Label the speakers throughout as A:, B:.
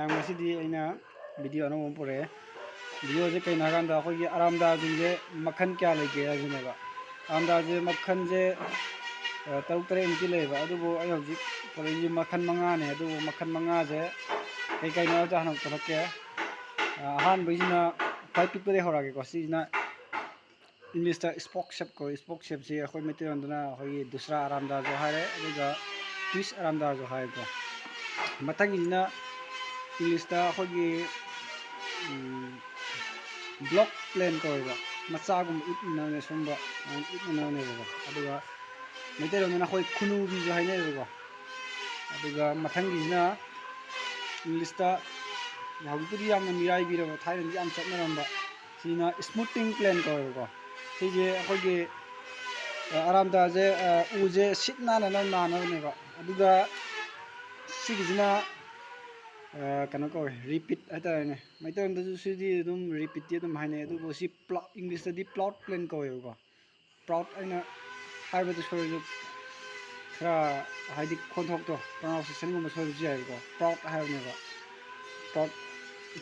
A: ꯉꯁꯤꯗꯤ ꯑꯩꯅ ꯚꯤꯗꯤꯑꯣ ꯑꯅꯧꯕ ꯑꯃ ꯄꯨꯔꯛꯑꯦ ꯚꯤꯗꯤꯑꯣꯁꯦ ꯀꯩꯅꯣ ꯍꯥꯏꯀꯥꯟꯗ ꯑꯩꯈꯣꯏꯒꯤ ꯑꯔꯥꯝꯗꯥꯁꯤꯡꯁꯦ ꯃꯈꯜ ꯀꯌꯥ ꯂꯩꯒꯦ ꯍꯥꯏꯕꯅꯦꯕ ꯑꯔꯥꯝꯗꯥꯁꯦ ꯃꯈꯜꯁꯦ ꯇꯔꯨꯛ ꯇꯔꯦꯠꯃꯨꯛꯇꯤ ꯂꯩꯌꯦꯕ ꯑꯗꯨꯕꯨ ꯑꯩ ꯍꯧꯖꯤꯛ ꯄꯨꯔꯛꯏꯁꯦ ꯃꯈꯜ ꯃꯉꯥꯅꯦ ꯑꯗꯨꯕꯨ ꯃꯈꯜ ꯃꯉꯥꯁꯦ ꯀꯩ ꯀꯩꯅꯣ ꯍꯥꯏꯕꯗꯣ ꯍꯥꯟꯅ ꯄꯨꯔꯛꯀꯦ ꯑꯍꯥꯟꯕꯒꯤꯁꯤꯅ ꯈ꯭ꯋꯥꯏ ꯄꯤꯛꯄꯗꯒꯤ ꯍꯧꯔꯛꯑꯒꯦꯀꯣ ꯁꯤꯁꯤꯅ ꯏꯪꯂꯤꯁꯇ ꯁ꯭ꯄꯣꯛ ꯁꯦꯞ ꯀꯧꯏ ꯁ꯭ꯄꯣꯛ ꯁꯦꯞꯁꯤ ꯑꯩꯈꯣꯏ ꯃꯩꯇꯩꯂꯣꯟꯗꯅ ꯑꯩꯈꯣꯏꯒꯤ ꯗꯨꯁ꯭ꯔꯥ ꯑꯔꯥꯝꯗꯥꯁꯨ ꯍꯥꯏꯔꯦ ꯑꯗꯨꯒ ꯇ꯭ꯋꯤꯁ ꯑꯔꯥꯝꯗꯥꯁꯨ ꯍꯥꯏꯀꯣ ꯃꯊꯪꯒꯤꯁꯤꯅ ꯏꯪꯂꯤꯁꯇ ꯑꯩꯈꯣꯏꯒꯤ ꯕ꯭ꯂꯣꯛ ꯄ꯭ꯂꯦꯟ ꯀꯧꯋꯦꯕ ꯃꯆꯥꯒꯨꯝꯕ ꯏꯠꯅꯅꯦ ꯁꯨꯝꯕ ꯏꯠꯅꯅꯦꯕꯀꯣ ꯑꯗꯨꯒ ꯃꯩꯇꯩꯂꯣꯟꯗꯅ ꯑꯩꯈꯣꯏ ꯈꯨꯅꯨꯕꯤꯁꯨ ꯍꯥꯏꯅꯩꯌꯦꯕꯀꯣ ꯑꯗꯨꯒ ꯃꯊꯪꯒꯤꯁꯤꯅ ꯏꯪꯂꯤꯁꯇ ꯍꯧꯖꯤꯛꯄꯨꯗꯤ ꯌꯥꯝꯅ ꯃꯤꯔꯥꯏꯕꯤꯔꯕ ꯊꯥꯏꯅꯗꯤ ꯌꯥꯝ ꯆꯠꯅꯔꯝꯕ ꯁꯤꯅ ꯁ꯭ꯃꯨꯇꯤꯡ ꯄ꯭ꯂꯦꯟ ꯀꯧꯋꯦꯕꯀꯣ ꯁꯤꯁꯦ ꯑꯩꯈꯣꯏꯒꯤ ꯑꯔꯥꯝꯗꯥꯁꯦ ꯎꯁꯦ ꯁꯤꯠ ꯅꯥꯟꯅꯕ ꯅꯥꯅꯕꯅꯦꯕ ꯑꯗꯨꯒ ꯁꯤꯒꯤꯁꯤꯅ ꯀꯩꯅꯣ ꯀꯧꯋꯦ ꯔꯤꯄꯤꯠ ꯍꯥꯏꯇꯥꯔꯦꯅꯦ ꯃꯩꯇꯩꯂꯣꯟꯗꯁꯨ ꯁꯤꯗꯤ ꯑꯗꯨꯝ ꯔꯤꯄꯤꯠꯇꯤ ꯑꯗꯨꯝ ꯍꯥꯏꯅꯩ ꯑꯗꯨꯕꯨ ꯁꯤ ꯏꯪꯂꯤꯁꯇꯗꯤ ꯄ꯭ꯂꯥꯎꯠ ꯄ꯭ꯂꯦꯟ ꯀꯧꯋꯦꯕꯀꯣ ꯄ꯭ꯂꯥꯎꯠ ꯑꯩꯅ ꯍꯥꯏꯕꯗ ꯁꯣꯏꯔꯁꯨ ꯈꯔ ꯍꯥꯏꯗꯤ ꯈꯣꯟꯊꯣꯛꯇꯣ ꯄ꯭ꯔꯣꯅꯥꯎꯟꯁꯤꯌꯦꯁꯟꯒꯨꯝꯕ ꯁꯣꯏꯕꯁꯨ ꯌꯥꯏꯕꯀꯣ ꯄ꯭ꯂꯥꯎꯠ ꯍꯥꯏꯕꯅꯦꯕ ꯄ꯭ꯂꯥꯎꯠ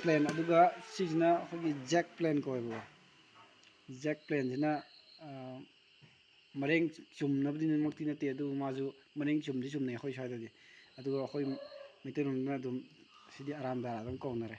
A: ꯄ꯭ꯂꯦꯟ ꯑꯗꯨꯒ ꯁꯤꯁꯤꯅ ꯑꯩꯈꯣꯏꯒꯤ ꯖꯦꯛ ꯄ꯭ꯂꯦꯟ ꯀꯧꯋꯦꯕꯀꯣ ꯖꯦꯛ ꯄ꯭ꯂꯦꯟꯁꯤꯅ ꯃꯔꯦꯡ ꯆꯨꯝꯅꯕꯗꯤꯃꯛꯇꯤ ꯅꯠꯇꯦ ꯑꯗꯨꯕꯨ ꯃꯥꯁꯨ ꯃꯔꯦꯡ ꯆꯨꯝꯗꯤ ꯆꯨꯝꯅꯩ ꯑꯩꯈꯣꯏ ꯁ꯭ꯋꯥꯏꯗꯗꯤ ꯑꯗꯨꯒ ꯑꯩꯈꯣꯏ ꯃꯩꯇꯩꯂꯣꯟꯗꯅ ꯑꯗꯨꯝ ꯁꯤꯗꯤ ꯑꯔꯥꯝꯗꯥ ꯑꯗꯨꯝ ꯀꯧꯅꯔꯦ